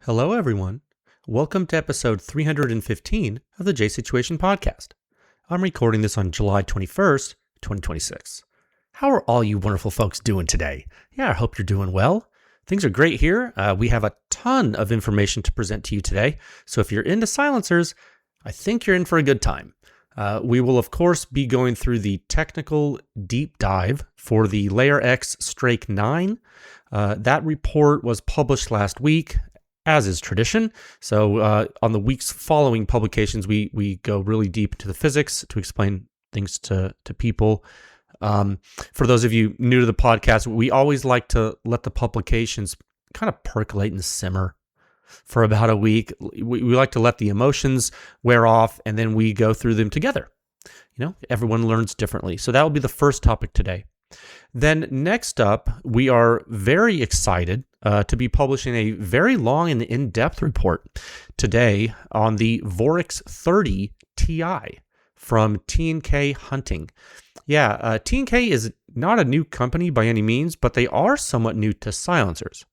Hello, everyone. Welcome to episode 315 of the J Situation Podcast. I'm recording this on July 21st, 2026. How are all you wonderful folks doing today? Yeah, I hope you're doing well. Things are great here. We have a ton of information to present to you today. So if you're into silencers, I think you're in for a good time. We will, of course, be going through the technical deep dive for the LayerX Strake 9. That report was published last week, as is tradition. So on the weeks following publications, we go really deep into the physics to explain things to people. For those of you new to the podcast, we always like to let the publications kind of percolate and simmer for about a week. We like to let the emotions wear off, and then we go through them together. You know, everyone learns differently. So that will be the first topic today. Then next up, we are very excited to be publishing a very long and in-depth report today on the Vorix 30 Ti from T&K Hunting. Yeah, T&K is not a new company by any means, but they are somewhat new to silencers.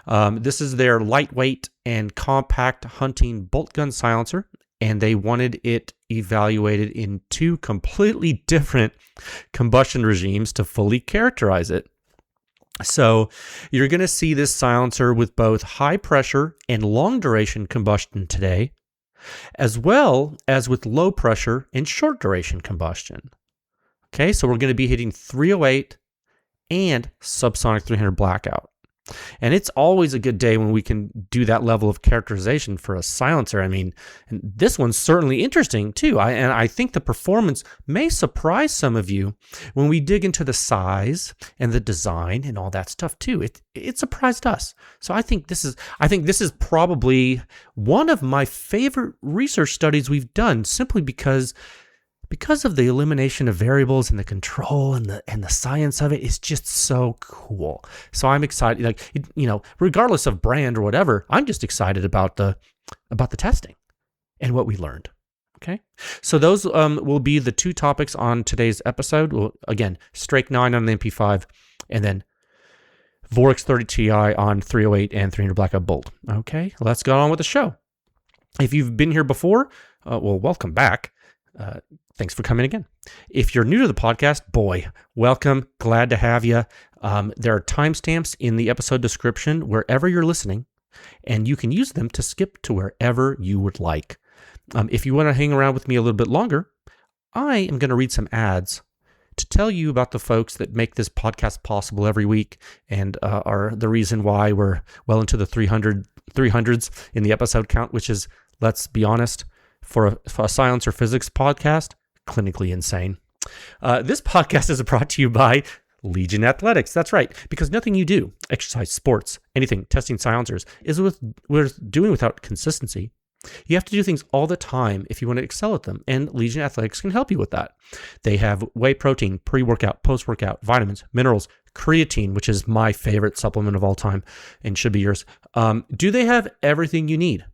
This is their lightweight and compact hunting bolt gun silencer, and they wanted it evaluated in two completely different combustion regimes to fully characterize it. So you're going to see this silencer with both high pressure and long duration combustion today, as well as with low pressure and short duration combustion. Okay, so we're going to be hitting 308 and subsonic 300 blackout. And it's always a good day when we can do that level of characterization for a silencer. I mean, and this one's certainly interesting too. I think the performance may surprise some of you when we dig into the size and the design and all that stuff too. It surprised us. So I think this is probably one of my favorite research studies we've done, simply because of the elimination of variables and the control and the science of it is just so cool. So I'm excited, regardless of brand or whatever, I'm just excited about the testing and what we learned. Okay. So those will be the two topics on today's episode. Well, again, Strake 9 on the MP5 and then Vorix 30 Ti on 308 and 300 blackout bolt. Okay. Let's go on with the show. If you've been here before, welcome back. Thanks for coming again. If you're new to the podcast, boy, welcome. Glad to have you. There are timestamps in the episode description wherever you're listening, and you can use them to skip to wherever you would like. If you want to hang around with me a little bit longer, I am going to read some ads to tell you about the folks that make this podcast possible every week and are the reason why we're well into the 300s in the episode count, which is, let's be honest, for a silencer physics podcast, clinically insane. This podcast is brought to you by Legion Athletics. That's right, because nothing you do, exercise, sports, anything, testing silencers, is worth doing without consistency. You have to do things all the time if you want to excel at them, and Legion Athletics can help you with that. They have whey protein, pre-workout, post-workout, vitamins, minerals, creatine, which is my favorite supplement of all time and should be yours. Do they have everything you need?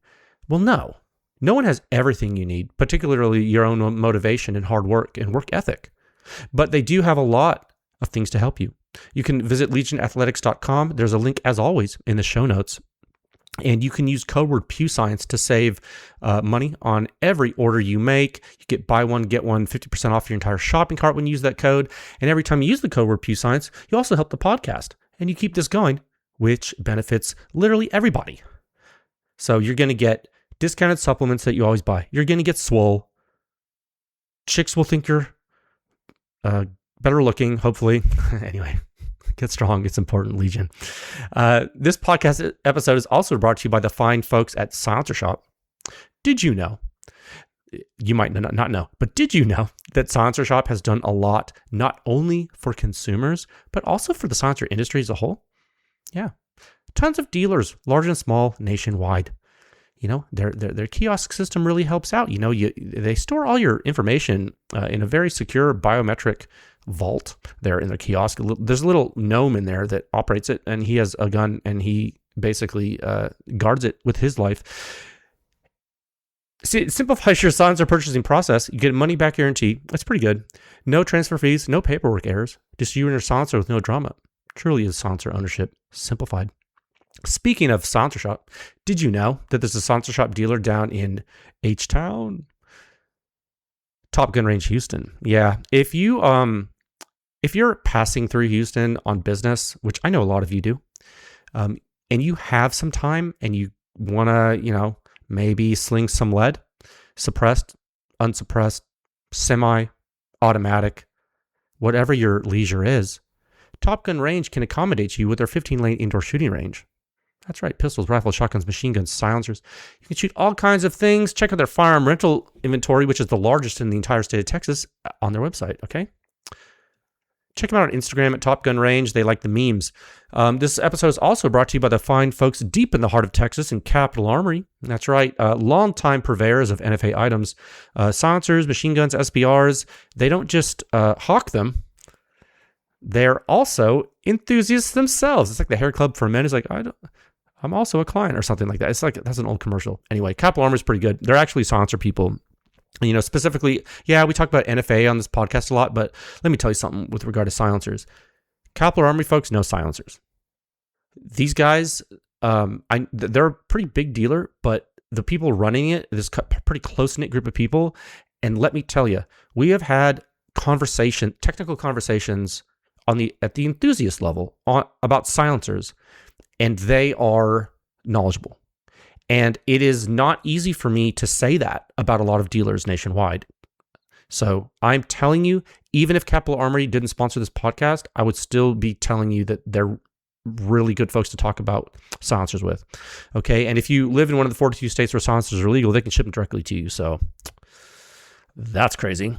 Well, no. No one has everything you need, particularly your own motivation and hard work and work ethic. But they do have a lot of things to help you. You can visit legionathletics.com. There's a link, as always, in the show notes. And you can use code word PewScience to save money on every order you make. You get buy one, get one, 50% off your entire shopping cart when you use that code. And every time you use the code word PewScience, you also help the podcast. And you keep this going, which benefits literally everybody. So you're going to get discounted supplements that you always buy. You're going to get swole. Chicks will think you're better looking, hopefully. Anyway, get strong. It's important, Legion. This podcast episode is also brought to you by the fine folks at Silencer Shop. Did you know? You might not know, but did you know that Silencer Shop has done a lot, not only for consumers, but also for the silencer industry as a whole? Yeah. Tons of dealers, large and small, nationwide. You know, their kiosk system really helps out. You know, they store all your information in a very secure biometric vault there in the kiosk. There's a little gnome in there that operates it, and he has a gun, and he basically guards it with his life. See, it simplifies your silencer purchasing process. You get a money back guarantee. That's pretty good. No transfer fees, no paperwork errors. Just you and your silencer with no drama. Truly is silencer ownership simplified. Speaking of silencer shop, did you know that there's a silencer shop dealer down in H-Town? Top Gun Range, Houston. Yeah, if you're passing through Houston on business, which I know a lot of you do, and you have some time and you want to, maybe sling some lead, suppressed, unsuppressed, semi, automatic, whatever your leisure is, Top Gun Range can accommodate you with their 15-lane indoor shooting range. That's right, pistols, rifles, shotguns, machine guns, silencers. You can shoot all kinds of things. Check out their firearm rental inventory, which is the largest in the entire state of Texas, on their website, okay? Check them out on Instagram at Top Gun Range. They like the memes. This episode is also brought to you by the fine folks deep in the heart of Texas in Capital Armory. That's right, longtime purveyors of NFA items, silencers, machine guns, SBRs. They don't just hawk them. They're also enthusiasts themselves. It's like the hair club for men is like, I'm also a client or something like that. It's like, that's an old commercial. Anyway, Capital Armory is pretty good. They're actually silencer people. Specifically, yeah, we talk about NFA on this podcast a lot, but let me tell you something with regard to silencers. Capital Armory folks know silencers. These guys, they're a pretty big dealer, but the people running it, this pretty close-knit group of people, and let me tell you, we have had technical conversations at the enthusiast level about silencers, and they are knowledgeable. And it is not easy for me to say that about a lot of dealers nationwide. So I'm telling you, even if Capital Armory didn't sponsor this podcast, I would still be telling you that they're really good folks to talk about silencers with. Okay. And if you live in one of the 42 states where silencers are legal, they can ship them directly to you. So that's crazy.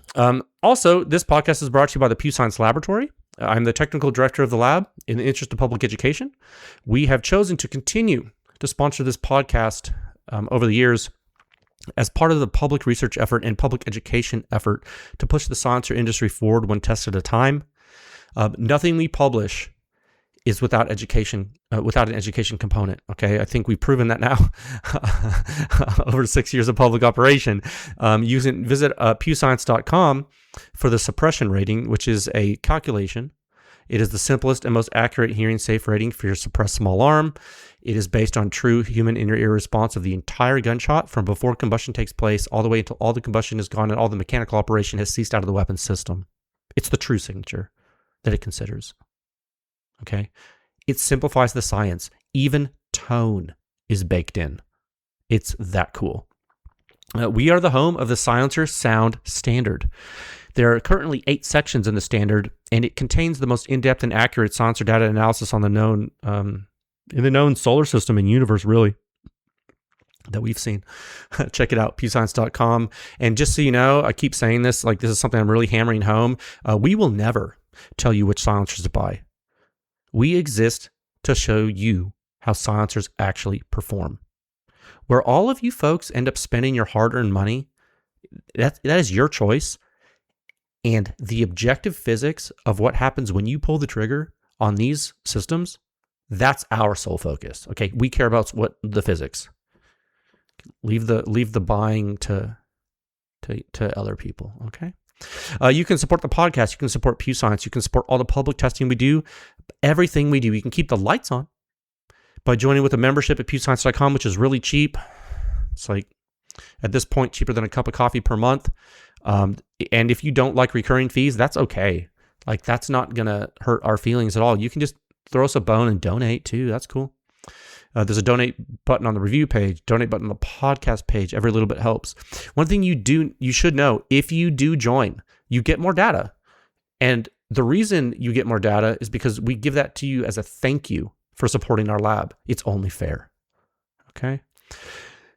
Also, this podcast is brought to you by the Pew Science Laboratory. I'm the technical director of the lab. In the interest of public education, we have chosen to continue to sponsor this podcast over the years as part of the public research effort and public education effort to push the silencer industry forward one test at a time. Nothing we publish is without education, without an education component. Okay, I think we've proven that now over 6 years of public operation. Visit pewscience.com for the suppression rating, which is a calculation. It is the simplest and most accurate hearing safe rating for your suppressed small arm. It is based on true human inner ear response of the entire gunshot from before combustion takes place all the way until all the combustion is gone and all the mechanical operation has ceased out of the weapon system. It's the true signature that it considers. Okay? It simplifies the science. Even tone is baked in. It's that cool. We are the home of the Silencer Sound Standard. There are currently 8 sections in the standard, and it contains the most in-depth and accurate silencer data analysis on the known in the known solar system and universe, really, that we've seen. Check it out, pewscience.com. And just so you know, I keep saying this, like this is something I'm really hammering home. We will never tell you which silencers to buy. We exist to show you how silencers actually perform. Where all of you folks end up spending your hard-earned money, that is your choice. And the objective physics of what happens when you pull the trigger on these systems, that's our sole focus. Okay, we care about what the physics. Leave the buying to other people. Okay. You can support the podcast. You can support Pew Science. You can support all the public testing we do. Everything we do. You can keep the lights on by joining with a membership at pewscience.com, which is really cheap. It's like, at this point, cheaper than a cup of coffee per month. And if you don't like recurring fees, that's okay. Like, that's not going to hurt our feelings at all. You can just throw us a bone and donate too. That's cool. There's a donate button on the review page, donate button on the podcast page. Every little bit helps. One thing you should know, if you do join, you get more data. And the reason you get more data is because we give that to you as a thank you for supporting our lab. It's only fair. Okay?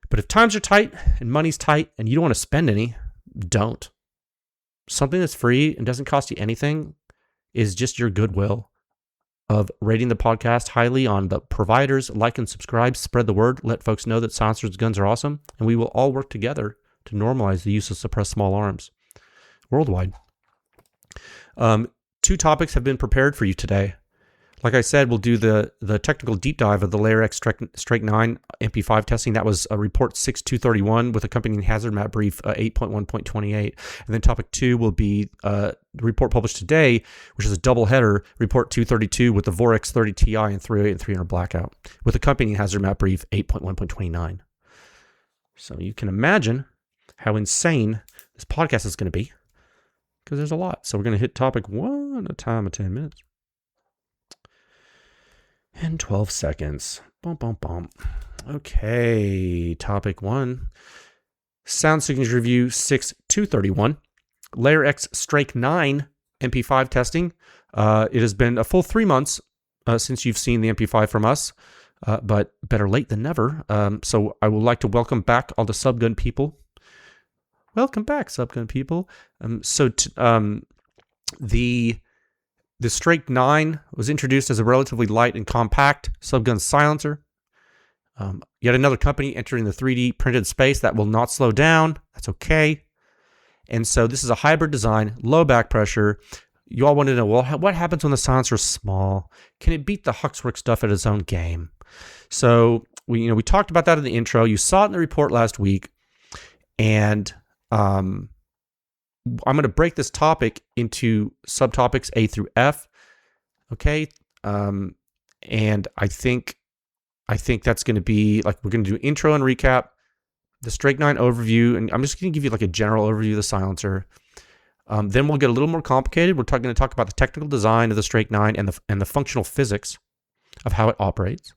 But if times are tight and money's tight and you don't want to spend any, don't. Something that's free and doesn't cost you anything is just your goodwill of rating the podcast highly on the providers. Like and subscribe, spread the word, let folks know that silencers guns are awesome, and we will all work together to normalize the use of suppressed small arms worldwide. 2 topics have been prepared for you today. Like I said, we'll do the technical deep dive of the LayerX Strake 9 MP5 testing. That was report 6.231 with accompanying hazard map brief 8.1.28. And then topic 2 will be the report published today, which is a double header, report 232 with the Vorix 30 Ti and 308 and 300 blackout with accompanying hazard map brief 8.1.29. So you can imagine how insane this podcast is going to be because there's a lot. So we're going to hit topic 1 at a time of 10 minutes. And 12 seconds. Bum, bum, bum. Okay, topic 1. Sound Signature Review 6.231. LayerX Strake 9 MP5 testing. It has been a full 3 months since you've seen the MP5 from us, but better late than never. So I would like to welcome back all the subgun people. Welcome back, subgun people. The Strake 9 was introduced as a relatively light and compact subgun silencer. Yet another company entering the 3D printed space that will not slow down. That's okay. And so this is a hybrid design, low back pressure. You all want to know, well, what happens when the silencer is small? Can it beat the HUXWRX stuff at its own game? So we talked about that in the intro. You saw it in the report last week. And I'm going to break this topic into subtopics A through F. Okay. And I think that's going to be like, we're going to do intro and recap, the Strake 9 overview, and I'm just going to give you like a general overview of the silencer. Then we'll get a little more complicated. We're going to talk about the technical design of the Strake 9 and the functional physics of how it operates.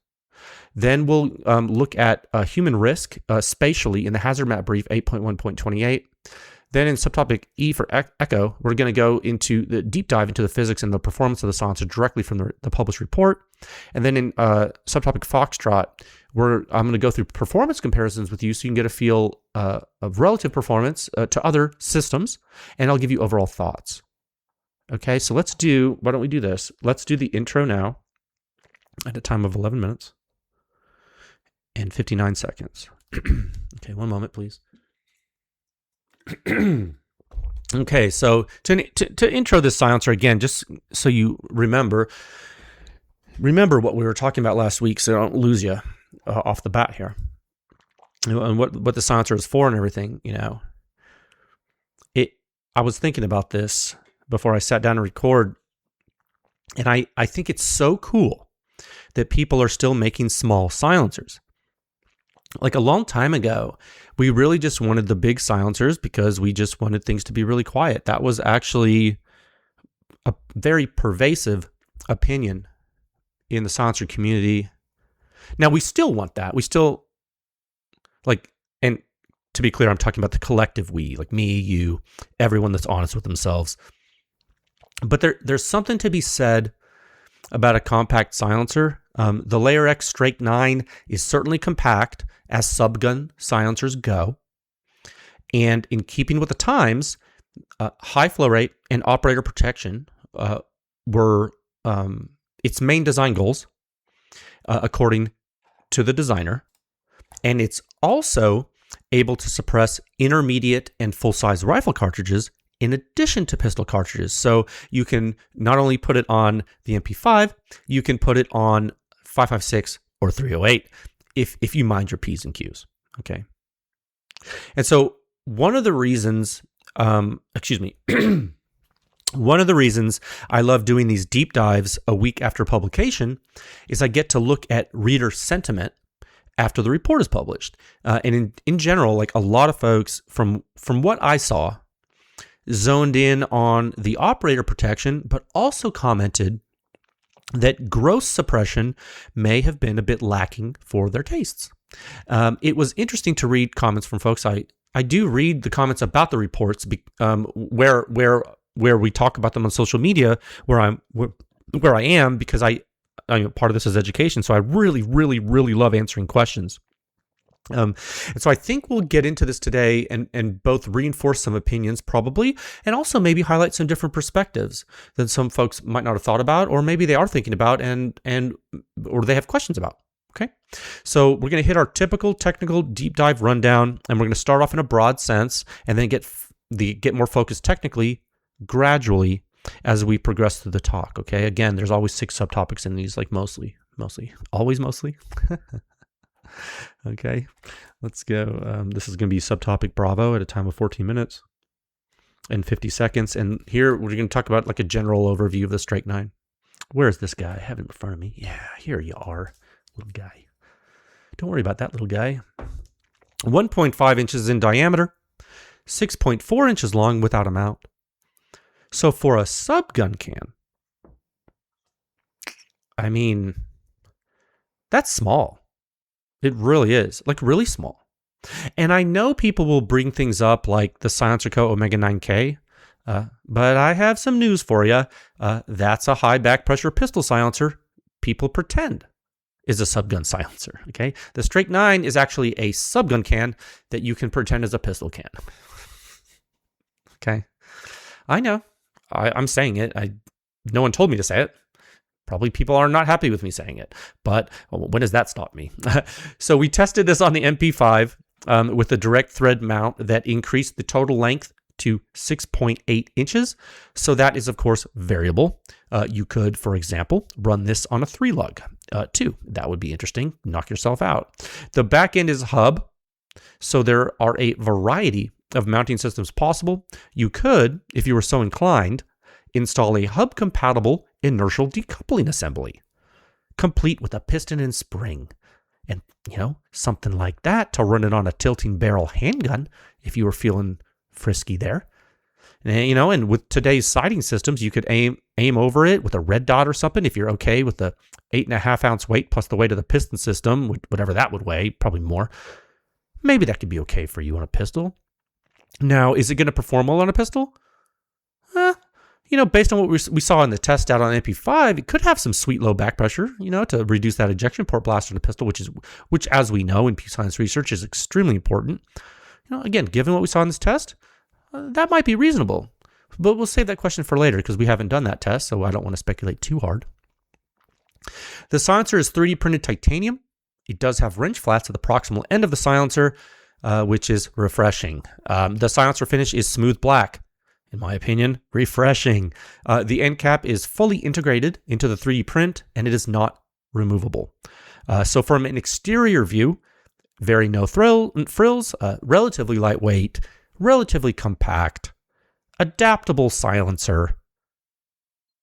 Then we'll look at human risk spatially in the hazard map brief 8.1.28. Then in subtopic E for echo, we're going to go into the deep dive into the physics and the performance of the silencer directly from the published report. And then in subtopic Foxtrot, I'm going to go through performance comparisons with you so you can get a feel of relative performance to other systems, and I'll give you overall thoughts. Okay, so why don't we do this? Let's do the intro now at a time of 11 minutes and 59 seconds. Okay, one moment, please. Okay, so to intro this silencer again, just so you remember what we were talking about last week, so I don't lose you off the bat here, and what the silencer is for and everything. I was thinking about this before I sat down to record, and I think it's so cool that people are still making small silencers. Like a long time ago, we really just wanted the big silencers because we just wanted things to be really quiet. That was actually a very pervasive opinion in the silencer community. Now, we still want that. We still, and to be clear, I'm talking about the collective we, like me, you, everyone that's honest with themselves. But there's something to be said about a compact silencer. The LayerX Strake 9 is certainly compact as subgun silencers go. And in keeping with the times, high flow rate and operator protection were its main design goals, according to the designer. And it's also able to suppress intermediate and full-size rifle cartridges in addition to pistol cartridges. So you can not only put it on the MP5, you can put it on 5.56 or 308 if you mind your P's and Q's. Okay. And so one of the reasons, one of the reasons I love doing these deep dives a week after publication is I get to look at reader sentiment after the report is published. And in general, like a lot of folks from what I saw, zoned in on the operator protection, but also commented that gross suppression may have been a bit lacking for their tastes. It was interesting to read comments from folks. I do read the comments about the reports where we talk about them on social media, where I am because I part of this is education, so I really, really, really love answering questions. And so I think we'll get into this today and both reinforce some opinions probably, and also maybe highlight some different perspectives that some folks might not have thought about, or maybe they are thinking about or they have questions about. Okay. So we're going to hit our typical technical deep dive rundown, and we're going to start off in a broad sense and then get more focused technically gradually as we progress through the talk, okay? Again, there's always 6 subtopics in these, like mostly, always mostly. Okay, let's go. This is going to be subtopic Bravo at a time of 14 minutes and 50 seconds. And here we're going to talk about like a general overview of the Strake 9. Where is this guy? I have him in front of me. Yeah, here you are, little guy. Don't worry about that little guy. 1.5 inches in diameter, 6.4 inches long without a mount. So for a subgun can, I mean, that's small. It really is, like really small. And I know people will bring things up like the Silencer Co. Omega 9K, but I have some news for you. That's a high back pressure pistol silencer people pretend is a subgun silencer, okay? The Strake 9 is actually a subgun can that you can pretend is a pistol can. Okay? I know. I'm saying it. No one told me to say it. Probably people are not happy with me saying it, but when does that stop me? So we tested this on the MP5 with a direct thread mount that increased the total length to 6.8 inches. So that is, of course, variable. You could, for example, run this on a 3-lug too. That would be interesting. Knock yourself out. The back end is hub. So there are a variety of mounting systems possible. You could, if you were so inclined, install a hub-compatible inertial decoupling assembly, complete with a piston and spring. And, something like that to run it on a tilting barrel handgun if you were feeling frisky there. And, and with today's sighting systems, you could aim over it with a red dot or something if you're okay with the 8.5 ounce weight plus the weight of the piston system, whatever that would weigh, probably more. Maybe that could be okay for you on a pistol. Now, is it going to perform well on a pistol? Based on what we saw in the test out on MP5, it could have some sweet low back pressure, to reduce that ejection port blast on a pistol, which as we know in Pew Science research is extremely important. Again, given what we saw in this test, that might be reasonable. But we'll save that question for later because we haven't done that test, so I don't want to speculate too hard. The silencer is 3D printed titanium. It does have wrench flats at the proximal end of the silencer, which is refreshing. The silencer finish is smooth black. In my opinion, refreshing. The end cap is fully integrated into the 3D print, and it is not removable. So from an exterior view, very no frills, relatively lightweight, relatively compact, adaptable silencer,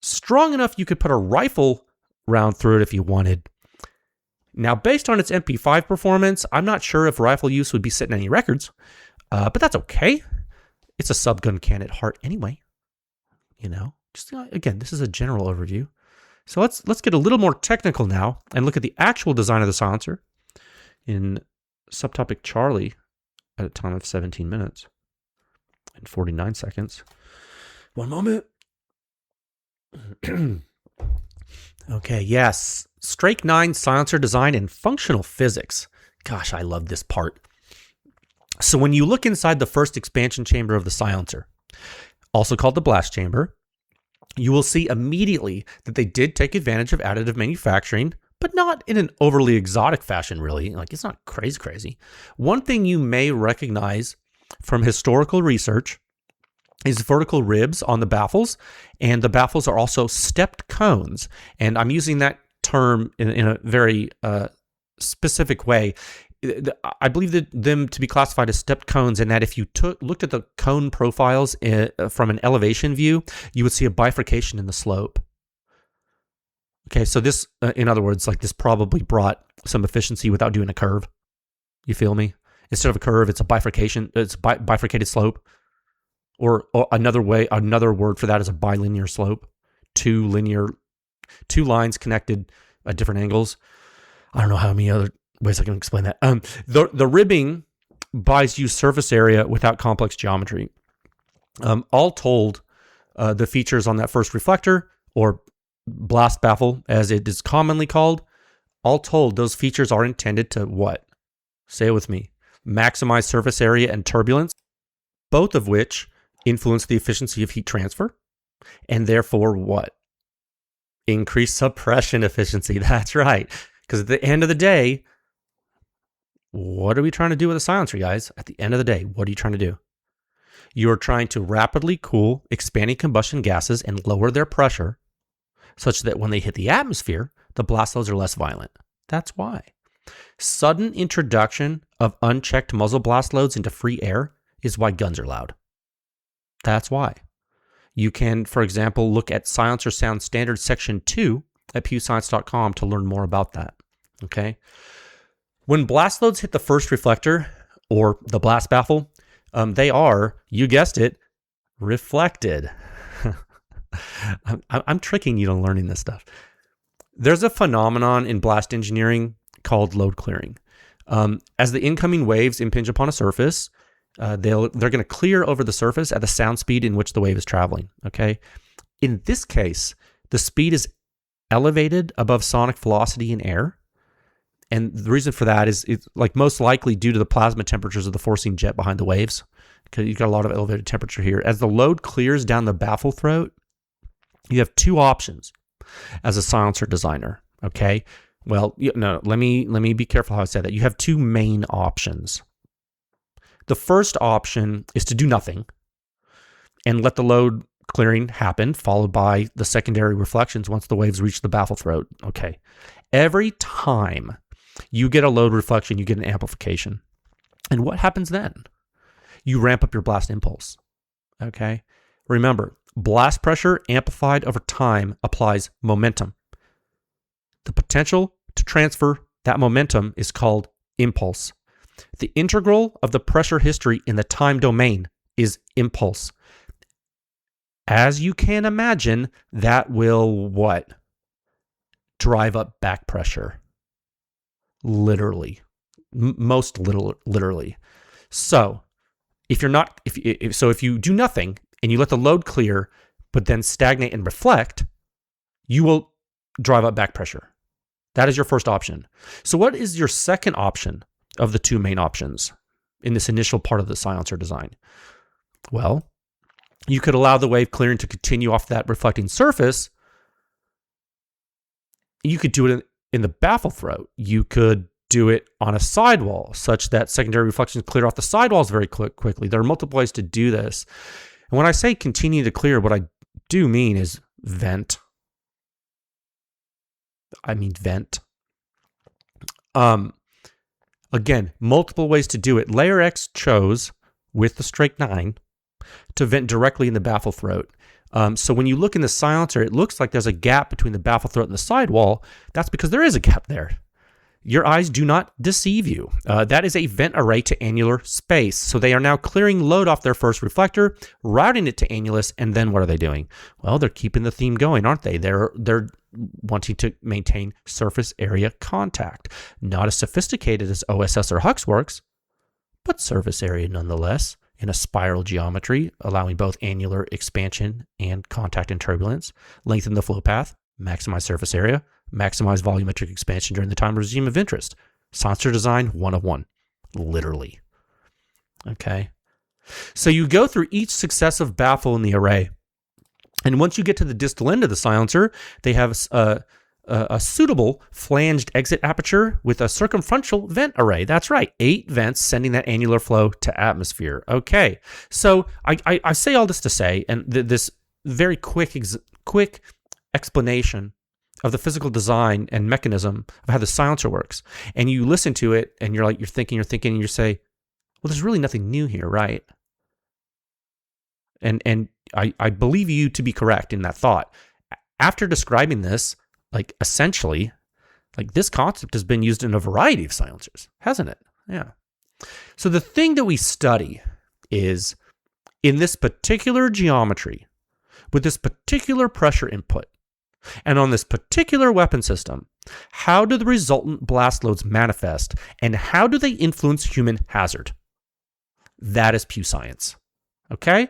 strong enough you could put a rifle round through it if you wanted. Now, based on its MP5 performance, I'm not sure if rifle use would be setting any records, but that's okay. It's a subgun can at heart anyway. Just again, this is a general overview. So let's get a little more technical now and look at the actual design of the silencer in subtopic Charlie at a time of 17 minutes and 49 seconds. One moment. Okay, yes. Strake 9 silencer design and functional physics. Gosh, I love this part. So when you look inside the first expansion chamber of the silencer, also called the blast chamber, you will see immediately that they did take advantage of additive manufacturing, but not in an overly exotic fashion, really. Like, it's not crazy. One thing you may recognize from historical research is vertical ribs on the baffles, and the baffles are also stepped cones. And I'm using that term in a very specific way. I believe them to be classified as stepped cones, in that if you looked at the cone profiles from an elevation view, you would see a bifurcation in the slope. Okay, so this, in other words, like this probably brought some efficiency without doing a curve. You feel me? Instead of a curve, it's a bifurcation. It's bifurcated slope, or another word for that is a bilinear slope. Two lines connected at different angles. I don't know how many other ways I can explain that. The ribbing buys you surface area without complex geometry. All told, the features on that first reflector, or blast baffle as it is commonly called, all told, those features are intended to what? Say it with me. Maximize surface area and turbulence, both of which influence the efficiency of heat transfer, and therefore what? Increase suppression efficiency. That's right. Because at the end of the day, what are we trying to do with a silencer, guys? At the end of the day, what are you trying to do? You're trying to rapidly cool expanding combustion gases and lower their pressure such that when they hit the atmosphere, the blast loads are less violent. That's why. Sudden introduction of unchecked muzzle blast loads into free air is why guns are loud. That's why. You can, for example, look at Silencer Sound Standard Section 2 at pewscience.com to learn more about that. Okay? When blast loads hit the first reflector or the blast baffle, they are, you guessed it, reflected. I'm tricking you to learning this stuff. There's a phenomenon in blast engineering called load clearing. As the incoming waves impinge upon a surface, they're going to clear over the surface at the sound speed in which the wave is traveling. Okay, in this case, the speed is elevated above sonic velocity in air, and the reason for that is it's like most likely due to the plasma temperatures of the forcing jet behind the waves. Because you've got a lot of elevated temperature here. As the load clears down the baffle throat, you have two options as a silencer designer. Okay. Well, no, let me be careful how I say that. You have two main options. The first option is to do nothing and let the load clearing happen, followed by the secondary reflections once the waves reach the baffle throat. Okay. Every time you get a load reflection, you get an amplification. And what happens then? You ramp up your blast impulse. Okay. Remember, blast pressure amplified over time applies momentum. The potential to transfer that momentum is called impulse. The integral of the pressure history in the time domain is impulse. As you can imagine, that will what? Drive up back pressure. Literally. Most literally. So, if you do nothing and you let the load clear, but then stagnate and reflect, you will drive up back pressure. That is your first option. So what is your second option of the two main options in this initial part of the silencer design? Well, you could allow the wave clearing to continue off that reflecting surface. You could do it in the baffle throat. You could do it on a sidewall such that secondary reflections clear off the sidewalls very quickly. There are multiple ways to do this. And when I say continue to clear, what I do mean is vent. I mean vent. Again, multiple ways to do it. LayerX chose, with the Strake 9, to vent directly in the baffle throat. So when you look in the silencer, it looks like there's a gap between the baffle throat and the sidewall. That's because there is a gap there. Your eyes do not deceive you. That is a vent array to annular space. So they are now clearing load off their first reflector, routing it to annulus, and then what are they doing? Well, they're keeping the theme going, aren't they? They're wanting to maintain surface area contact. Not as sophisticated as OSS or HUXWRX, but surface area nonetheless, in a spiral geometry, allowing both annular expansion and contact and turbulence, lengthen the flow path, maximize surface area, maximize volumetric expansion during the time regime of interest. Silencer design 101, literally. Okay. So you go through each successive baffle in the array. And once you get to the distal end of the silencer, they have a suitable flanged exit aperture with a circumferential vent array. That's right, 8 vents sending that annular flow to atmosphere. Okay, so I say all this to say, and this very quick explanation of the physical design and mechanism of how the silencer works. And you listen to it, and you're thinking, and you say, well, there's really nothing new here, right? And I believe you to be correct in that thought. After describing this, essentially, this concept has been used in a variety of silencers, hasn't it? Yeah. So the thing that we study is, in this particular geometry, with this particular pressure input, and on this particular weapon system, how do the resultant blast loads manifest, and how do they influence human hazard? That is Pew Science. Okay,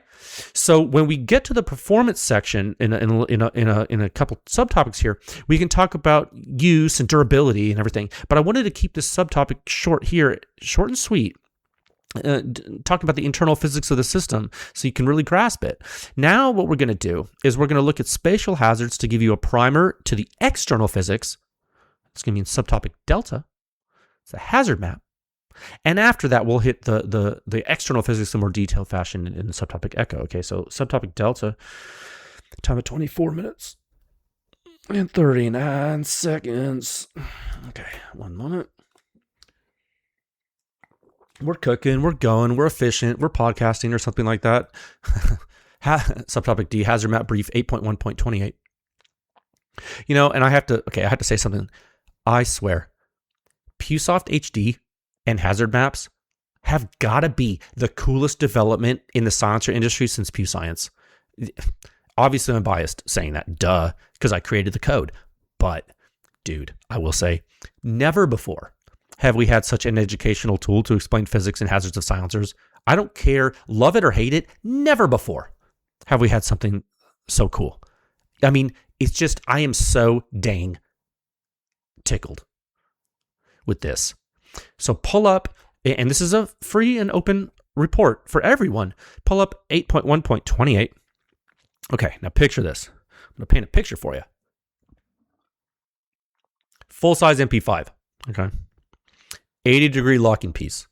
so when we get to the performance section in a couple subtopics here, we can talk about use and durability and everything. But I wanted to keep this subtopic short here, short and sweet, talking about the internal physics of the system so you can really grasp it. Now what we're going to do is we're going to look at spatial hazards to give you a primer to the external physics. It's going to be in subtopic delta. It's a hazard map. And after that, we'll hit the external physics in more detailed fashion in the subtopic echo. Okay, so subtopic delta, time of 24 minutes and 39 seconds. Okay, 1 minute. We're cooking, we're going, we're efficient, we're podcasting or something like that. Subtopic D, hazard map brief 8.1.28. You know, and I have to say something. I swear, PewSoft HD and hazard maps have got to be the coolest development in the silencer industry since PewScience. Obviously, I'm biased saying that, duh, because I created the code. But, dude, I will say, never before have we had such an educational tool to explain physics and hazards of silencers. I don't care, love it or hate it, never before have we had something so cool. I mean, it's just, I am so dang tickled with this. So pull up, and this is a free and open report for everyone. Pull up 8.1.28. Okay, now picture this. I'm going to paint a picture for you. Full-size MP5, okay? 80-degree locking piece,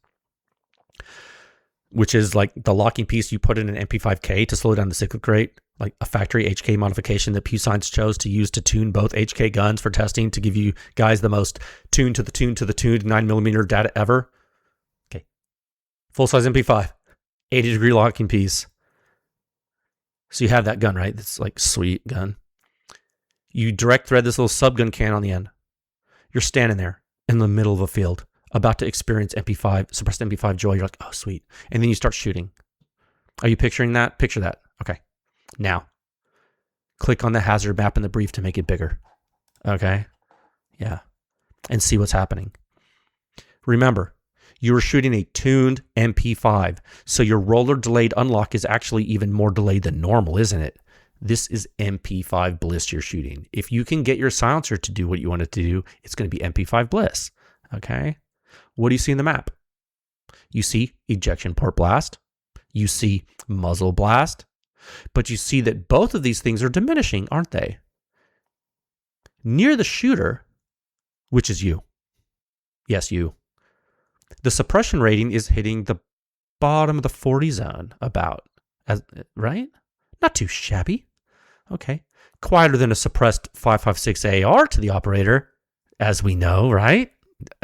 which is like the locking piece you put in an MP5K to slow down the cyclic rate, like a factory HK modification that PewScience chose to use to tune both HK guns for testing to give you guys the most tuned 9mm data ever. Okay. Full-size MP5, 80-degree locking piece. So you have that gun, right? That's like sweet gun. You direct thread this little subgun can on the end. You're standing there in the middle of a field, about to experience suppressed MP5 joy. You're like, oh, sweet. And then you start shooting. Are you picturing that? Picture that. Okay. Now, click on the hazard map in the brief to make it bigger. Okay? Yeah. And see what's happening. Remember, you were shooting a tuned MP5, so your roller delayed unlock is actually even more delayed than normal, isn't it? This is MP5 bliss you're shooting. If you can get your silencer to do what you want it to do, it's going to be MP5 bliss. Okay? What do you see in the map? You see ejection port blast. You see muzzle blast. But you see that both of these things are diminishing, aren't they? Near the shooter, which is you. Yes, you. The suppression rating is hitting the bottom of the 40 zone about, right? Not too shabby. Okay. Quieter than a suppressed 5.56 AR to the operator, as we know, right?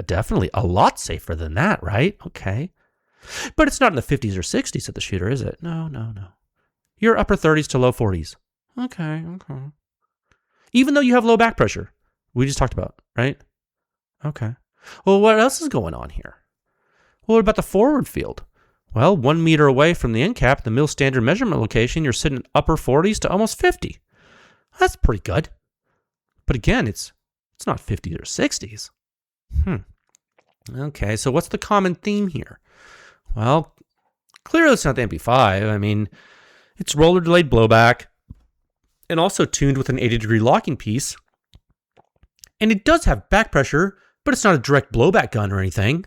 Definitely a lot safer than that, right? Okay. But it's not in the 50s or 60s at the shooter, is it? No. You're upper 30s to low 40s. Okay. Even though you have low back pressure, we just talked about, right? Okay. Well, what else is going on here? Well, what about the forward field? Well, 1 meter away from the end cap, the mil standard measurement location, you're sitting upper 40s to almost 50. That's pretty good. But again, it's not 50s or 60s. Okay, so what's the common theme here? Well, clearly it's not the MP5. I mean, it's roller delayed blowback and also tuned with an 80-degree locking piece. And it does have back pressure, but it's not a direct blowback gun or anything.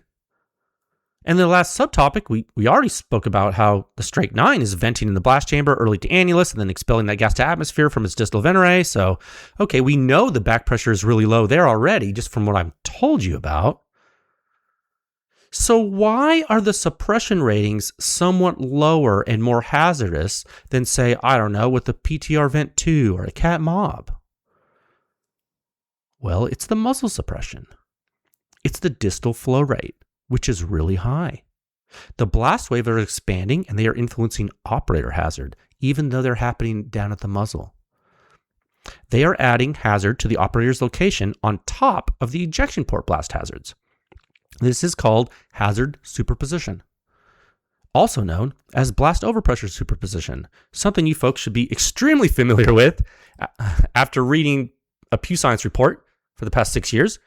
And the last subtopic, we already spoke about how the Strake 9 is venting in the blast chamber early to annulus and then expelling that gas to atmosphere from its distal vent array. So, okay, we know the back pressure is really low there already, just from what I've told you about. So why are the suppression ratings somewhat lower and more hazardous than, say, I don't know, with the PTR Vent 2 or a Cat Mob? Well, it's the muzzle suppression. It's the distal flow rate, which is really high. The blast waves are expanding and they are influencing operator hazard, even though they're happening down at the muzzle. They are adding hazard to the operator's location on top of the ejection port blast hazards. This is called hazard superposition, also known as blast overpressure superposition, something you folks should be extremely familiar with after reading a PewScience report for the past 6 years.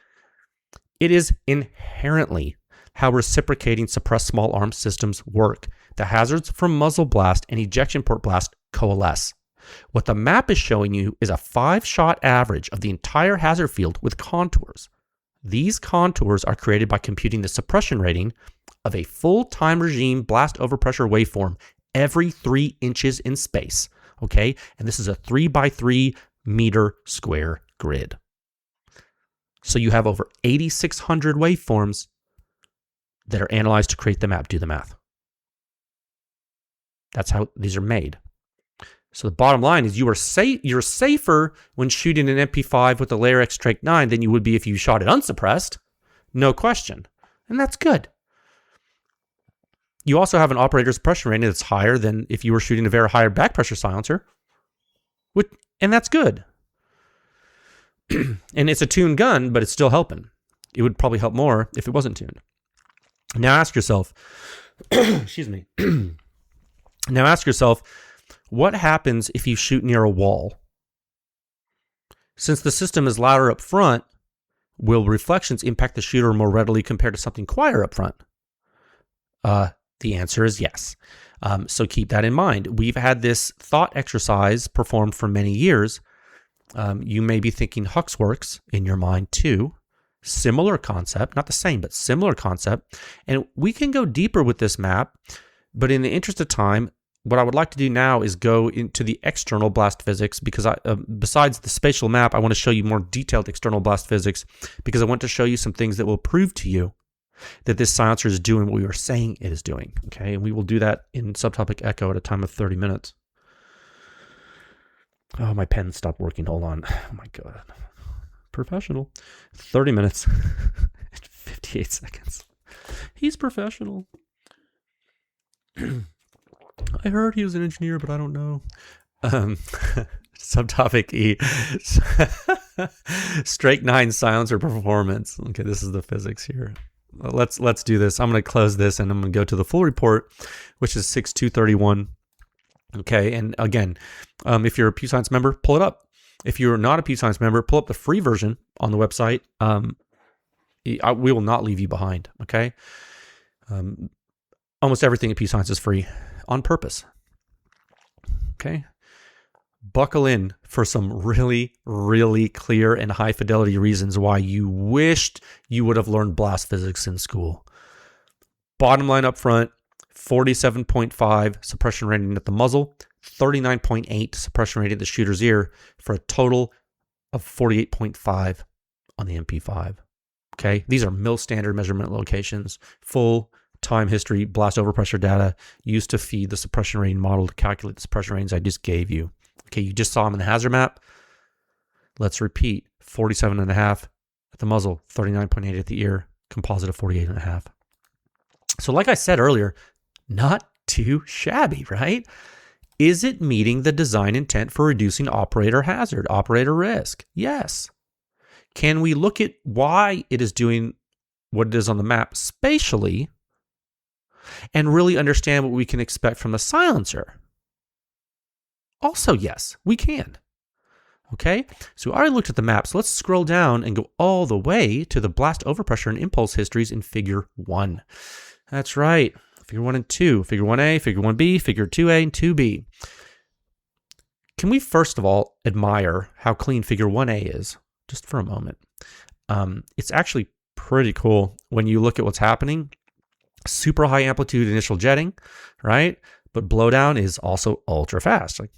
It is inherently how reciprocating suppressed small arms systems work. The hazards from muzzle blast and ejection port blast coalesce. What the map is showing you is a 5-shot average of the entire hazard field with contours. These contours are created by computing the suppression rating of a full time regime blast overpressure waveform every 3 inches in space. Okay? And this is a 3x3 meter square grid. So you have over 8,600 waveforms that are analyzed to create the map do the math. That's how these are made. So the bottom line is you're safer when shooting an MP5 with a LayerX Strake 9 than you would be if you shot it unsuppressed. No question. And that's good. You also have an operator suppression rating that's higher than if you were shooting a very higher back pressure silencer. And that's good. And it's a tuned gun, but it's still helping. It would probably help more if it wasn't tuned. Now ask yourself, excuse me. Now ask yourself, what happens if you shoot near a wall? Since the system is louder up front, will reflections impact the shooter more readily compared to something quieter up front? The answer is yes. So keep that in mind. We've had this thought exercise performed for many years. You may be thinking HUXWRX in your mind too. Similar concept, not the same, but similar concept. And we can go deeper with this map, but in the interest of time, what I would like to do now is go into the external blast physics because besides the spatial map, I want to show you more detailed external blast physics because I want to show you some things that will prove to you that this silencer is doing what we were saying it is doing. Okay, and we will do that in subtopic echo at a time of 30 minutes. Oh, my pen stopped working. Hold on. Oh my God. Professional. 30 minutes and 58 seconds. He's professional. I heard he was an engineer, but I don't know. Subtopic E. Strake 9 silencer performance. Okay, this is the physics here. Let's do this. I'm going to close this and I'm going to go to the full report, which is 6.231. Okay, and again, if you're a Pew Science member, pull it up. If you're not a Pew Science member, pull up the free version on the website. We will not leave you behind. Okay, almost everything at Pew Science is free on purpose. Okay, buckle in for some really, really clear and high fidelity reasons why you wished you would have learned blast physics in school. Bottom line up front, 47.5 suppression rating at the muzzle, 39.8 suppression rating at the shooter's ear for a total of 48.5 on the MP5. Okay, these are mil standard measurement locations, full time history, blast overpressure data used to feed the suppression rating model to calculate the suppression ratings I just gave you. Okay, you just saw them in the hazard map. Let's repeat, 47.5 at the muzzle, 39.8 at the ear, composite of 48.5. So like I said earlier, not too shabby, right? Is it meeting the design intent for reducing operator hazard, operator risk? Yes. Can we look at why it is doing what it is on the map spatially and really understand what we can expect from the silencer? Also, yes, we can. Okay, so we already looked at the map, so let's scroll down and go all the way to the blast overpressure and impulse histories in Figure 1. That's right, Figure 1 and 2, Figure 1A, Figure 1B, Figure 2A, and 2B. Can we first of all admire how clean Figure 1A is, just for a moment? It's actually pretty cool when you look at what's happening. Super high amplitude initial jetting, right? But blowdown is also ultra fast. Like,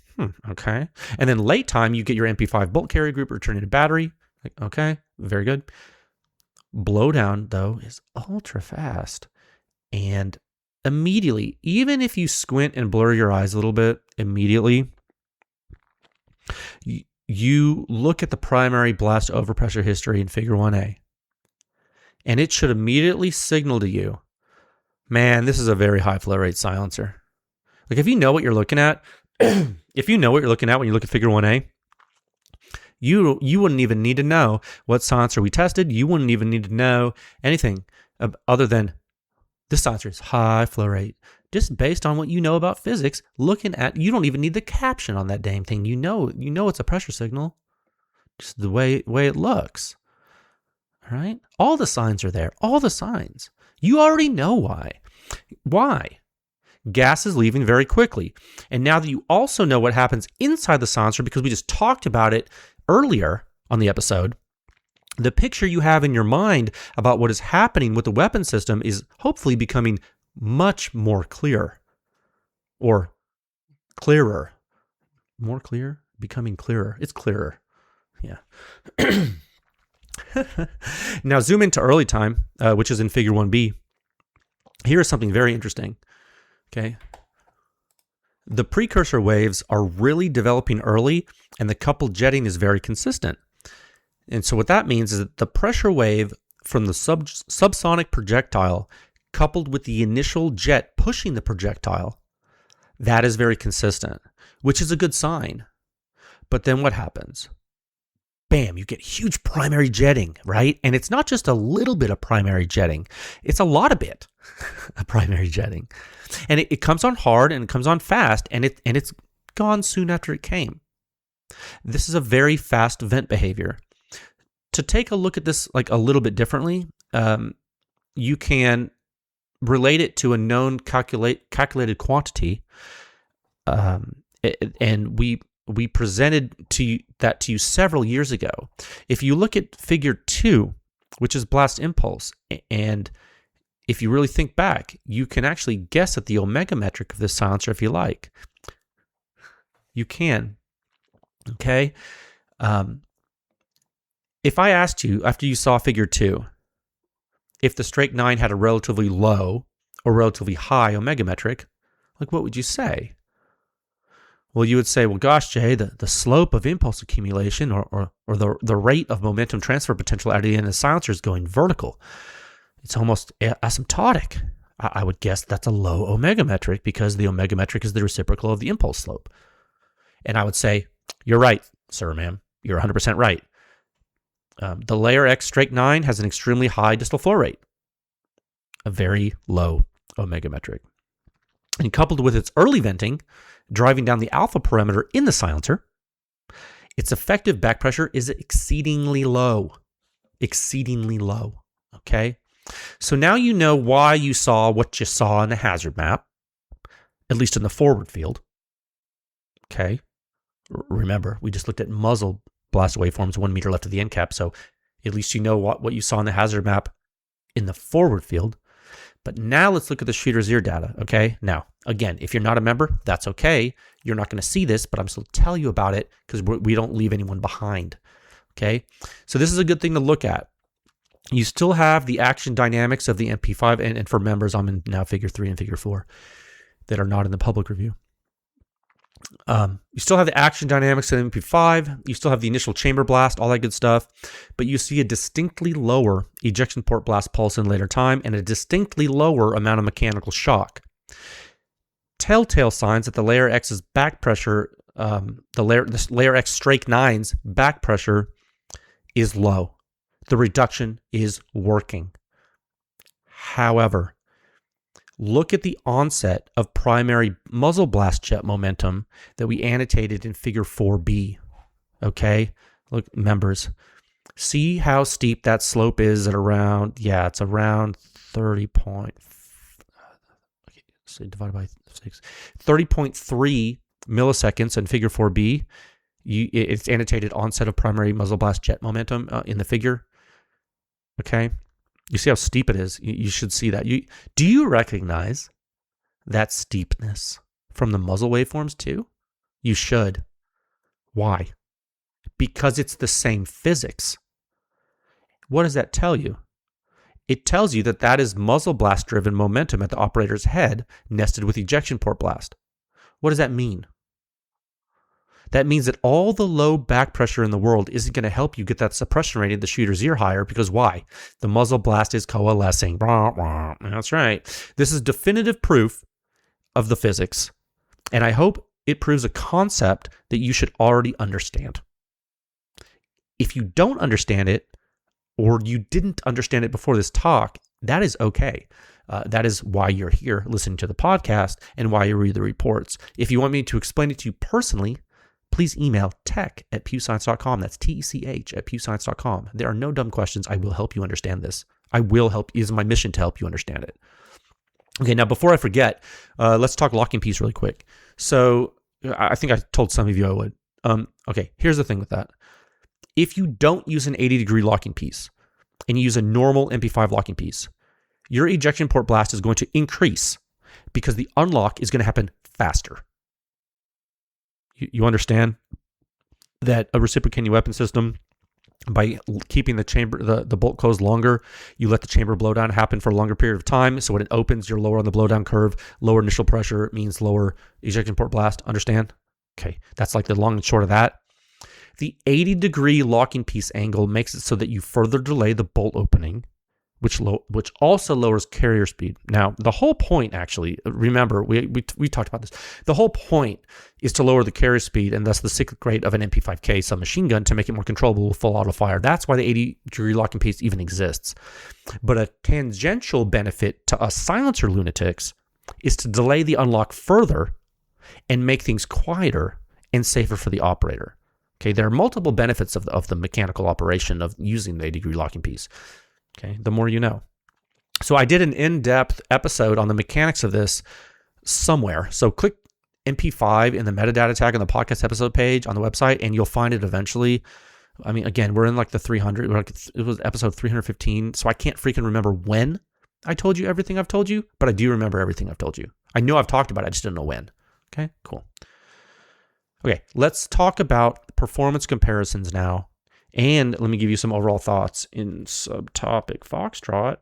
okay. And then late time, you get your MP5 bolt carrier group returning to battery. Like, okay, very good. Blowdown, though, is ultra fast. And immediately, even if you squint and blur your eyes a little bit, immediately, you look at the primary blast overpressure history in Figure 1A. And it should immediately signal to you, man, this is a very high flow rate silencer. Like if you know what you're looking at, if you know what you're looking at when you look at Figure 1A, you wouldn't even need to know what silencer we tested. You wouldn't even need to know anything other than this silencer is high flow rate. Just based on what you know about physics, looking at, you don't even need the caption on that dang thing. You know it's a pressure signal. Just the way it looks. All right? All the signs are there. All the signs. You already know why. Why? Gas is leaving very quickly. And now that you also know what happens inside the silencer, because we just talked about it earlier on the episode, the picture you have in your mind about what is happening with the weapon system is hopefully becoming much more clear. Or clearer. More clear? Becoming clearer. It's clearer. Yeah. Now zoom into early time, which is in Figure 1B. Here is something very interesting. Okay. The precursor waves are really developing early, and the coupled jetting is very consistent. And so what that means is that the pressure wave from the subsonic projectile coupled with the initial jet pushing the projectile, that is very consistent, which is a good sign. But then what happens? Bam, you get huge primary jetting, right? And it's not just a little bit of primary jetting. It's a lot of bit of primary jetting. And it comes on hard and it comes on fast, and it's gone soon after it came. This is a very fast vent behavior. To take a look at this like a little bit differently, you can relate it to a known calculated quantity, and we presented that to you several years ago. If you look at figure 2, which is blast impulse, and if you really think back, you can actually guess at the omega metric of this silencer if you like. You can. Okay? If I asked you, after you saw figure 2, if the Strake 9 had a relatively low or relatively high omega metric, like what would you say? Well, you would say, well, gosh, Jay, the slope of impulse accumulation or the rate of momentum transfer potential at the end of the silencer is going vertical. It's almost asymptotic. I would guess that's a low omega metric because the omega metric is the reciprocal of the impulse slope. And I would say, you're right, sir, ma'am. You're 100% right. The LayerX Strake 9 has an extremely high distal flow rate, a very low omega metric. And coupled with its early venting, driving down the alpha parameter in the silencer, its effective back pressure is exceedingly low. Exceedingly low. Okay? So now you know why you saw what you saw in the hazard map, at least in the forward field. Okay? Remember, we just looked at muzzle blast waveforms 1 meter left of the end cap, so at least you know what you saw in the hazard map in the forward field. But now let's look at the shooter's ear data, okay? Now, again, if you're not a member, that's okay. You're not going to see this, but I'm still tell you about it because we don't leave anyone behind, okay? So this is a good thing to look at. You still have the action dynamics of the MP5, and for members, I'm in now figure 3 and figure 4 that are not in the public review. You still have the action dynamics of MP5. You still have the initial chamber blast, all that good stuff. But you see a distinctly lower ejection port blast pulse in later time and a distinctly lower amount of mechanical shock. Telltale signs that the LayerX's back pressure, the LayerX Strake 9's back pressure is low. The reduction is working. However, look at the onset of primary muzzle blast jet momentum that we annotated in figure 4B. Okay? Look, members, see how steep that slope is at around, it's around 30 point, so divided by 6, 30.3 milliseconds in figure 4B. It's annotated onset of primary muzzle blast jet momentum in the figure. Okay? You see how steep it is. You should see that. Do you recognize that steepness from the muzzle waveforms too? You should. Why? Because it's the same physics. What does that tell you? It tells you that is muzzle blast driven momentum at the operator's head nested with ejection port blast. What does that mean? That means that all the low back pressure in the world isn't going to help you get that suppression rate of the shooter's ear higher because why? The muzzle blast is coalescing. That's right. This is definitive proof of the physics, and I hope it proves a concept that you should already understand. If you don't understand it, or you didn't understand it before this talk, that is okay. That is why you're here listening to the podcast and why you read the reports. If you want me to explain it to you personally, please email tech@pewscience.com. That's tech@pewscience.com. There are no dumb questions. I will help you understand this. I will help. It is my mission to help you understand it. Okay, now before I forget, let's talk locking piece really quick. So I think I told some of you I would. Okay, here's the thing with that. If you don't use an 80-degree locking piece and you use a normal MP5 locking piece, your ejection port blast is going to increase because the unlock is going to happen faster. You understand that a reciprocating weapon system By keeping the chamber, the bolt closed longer, you let the chamber blowdown happen for a longer period of time. So when it opens, you're lower on the blowdown curve. Lower initial pressure means lower ejection port blast. Understand? Okay, that's like the long and short of that. The 80-degree locking piece angle makes it so that you further delay the bolt opening, which also lowers carrier speed. Now, the whole point, actually, remember, we talked about this. The whole point is to lower the carrier speed and thus the cyclic rate of an MP5K submachine gun to make it more controllable with full auto fire. That's why the 80-degree locking piece even exists. But a tangential benefit to us silencer lunatics is to delay the unlock further and make things quieter and safer for the operator. Okay, there are multiple benefits of the mechanical operation of using the 80-degree locking piece. Okay, the more you know. So I did an in-depth episode on the mechanics of this somewhere. So click MP5 in the metadata tag on the podcast episode page on the website, and you'll find it eventually. I mean, again, we're in like the 300. It was episode 315, so I can't freaking remember when I told you everything I've told you, but I do remember everything I've told you. I know I've talked about it, I just didn't know when. Okay, cool. Okay, let's talk about performance comparisons now. And let me give you some overall thoughts in subtopic Foxtrot.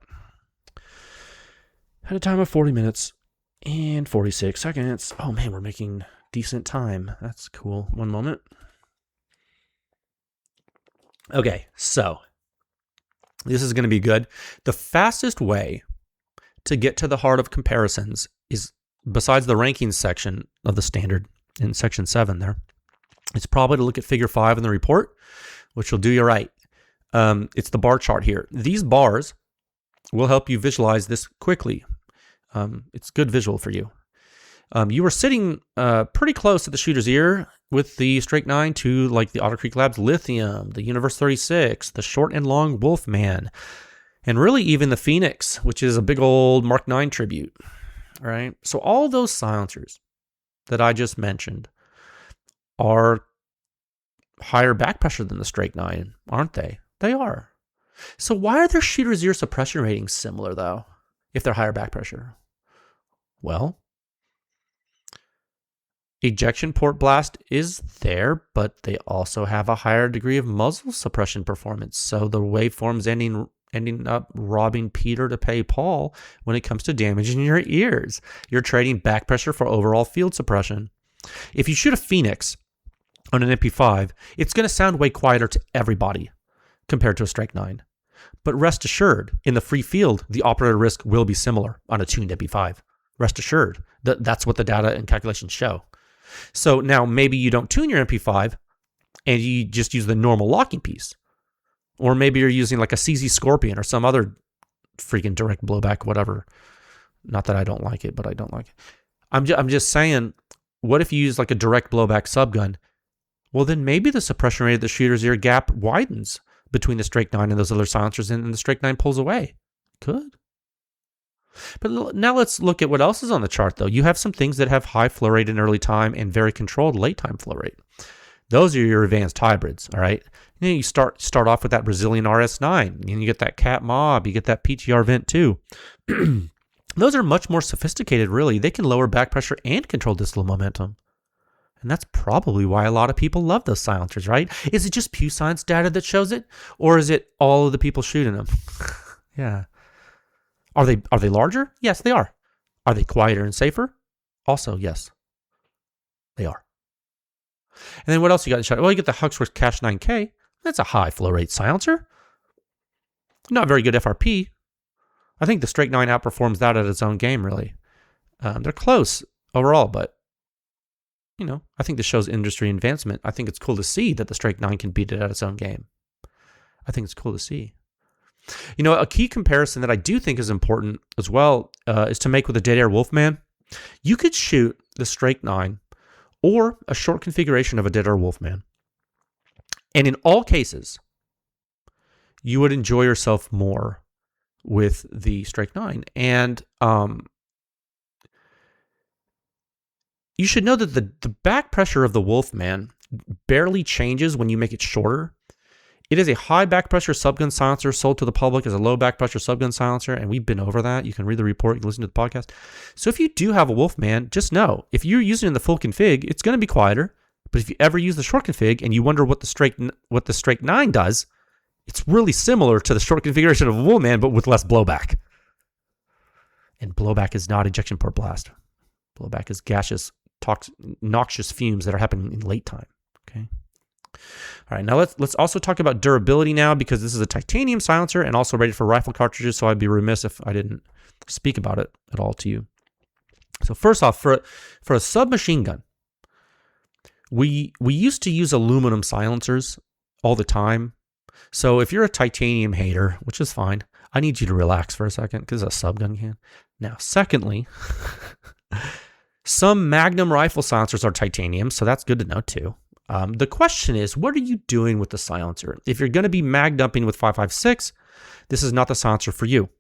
At a time of 40 minutes and 46 seconds. Oh man, we're making decent time. That's cool. One moment. Okay, so this is going to be good. The fastest way to get to the heart of comparisons is, besides the rankings section of the standard in section 7 there, it's probably to look at figure 5 in the report, which will do you right. It's the bar chart here. These bars will help you visualize this quickly. It's good visual for you. You were sitting pretty close to the shooter's ear with the Strake 9 to like the Otter Creek Labs Lithium, the Universe 36, the Short and Long Wolfman, and really even the Phoenix, which is a big old Mark 9 tribute. All right. So all those silencers that I just mentioned are higher back pressure than the Strake 9, aren't they? They are. So why are their shooter's ear suppression ratings similar, though, if they're higher back pressure? Well, ejection port blast is there, but they also have a higher degree of muzzle suppression performance. So the waveform's ending up robbing Peter to pay Paul when it comes to damaging your ears. You're trading back pressure for overall field suppression. If you shoot a Phoenix on an MP5, it's going to sound way quieter to everybody compared to a Strike 9. But rest assured, in the free field, the operator risk will be similar on a tuned MP5. Rest assured. That's what the data and calculations show. So now maybe you don't tune your MP5 and you just use the normal locking piece. Or maybe you're using like a CZ Scorpion or some other freaking direct blowback, whatever. Not that I don't like it, but I don't like it. I'm just saying, what if you use like a direct blowback subgun? Well, then maybe the suppression rate of the shooter's ear gap widens between the Strake 9 and those other silencers, and the Strake 9 pulls away. Could. But now let's look at what else is on the chart, though. You have some things that have high flow rate in early time and very controlled late time flow rate. Those are your advanced hybrids, all right? And then you start off with that Brazilian RS9, and you get that Cat Mob, you get that PTR Vent 2. Those are much more sophisticated, really. They can lower back pressure and control distal momentum. And that's probably why a lot of people love those silencers, right? Is it just Pew Science data that shows it? Or is it all of the people shooting them? Yeah. Are they larger? Yes, they are. Are they quieter and safer? Also, yes. They are. And then what else you got in the shot? Well, you get the HUXWRX Cash 9K. That's a high flow rate silencer. Not very good FRP. I think the Strake 9 outperforms that at its own game, really. They're close overall, but you know, I think this shows industry advancement. I think it's cool to see that the Strike 9 can beat it at its own game. I think it's cool to see. You know, a key comparison that I do think is important as well is to make with a Dead Air Wolfman. You could shoot the Strike 9 or a short configuration of a Dead Air Wolfman. And in all cases, you would enjoy yourself more with the Strike 9. And you should know that the back pressure of the Wolfman barely changes when you make it shorter. It is a high back pressure subgun silencer sold to the public as a low back pressure subgun silencer, and we've been over that. You can read the report, you can listen to the podcast. So if you do have a Wolfman, just know, if you're using it in the full config, it's going to be quieter. But if you ever use the short config and you wonder what the Strike 9 does, It's really similar to the short configuration of a Woolman, but with less blowback. And blowback is not ejection port blast. Blowback is gaseous, noxious fumes that are happening in late time. Okay. All right, now let's also talk about durability now, because this is a titanium silencer and also rated for rifle cartridges, so I'd be remiss if I didn't speak about it at all to you. So first off, for a submachine gun, we used to use aluminum silencers all the time. So if you're a titanium hater, which is fine, I need you to relax for a second, because a subgun can. Now, secondly, some Magnum rifle silencers are titanium, so that's good to know too. The question is, what are you doing with the silencer? If you're going to be mag dumping with 5.56, this is not the silencer for you.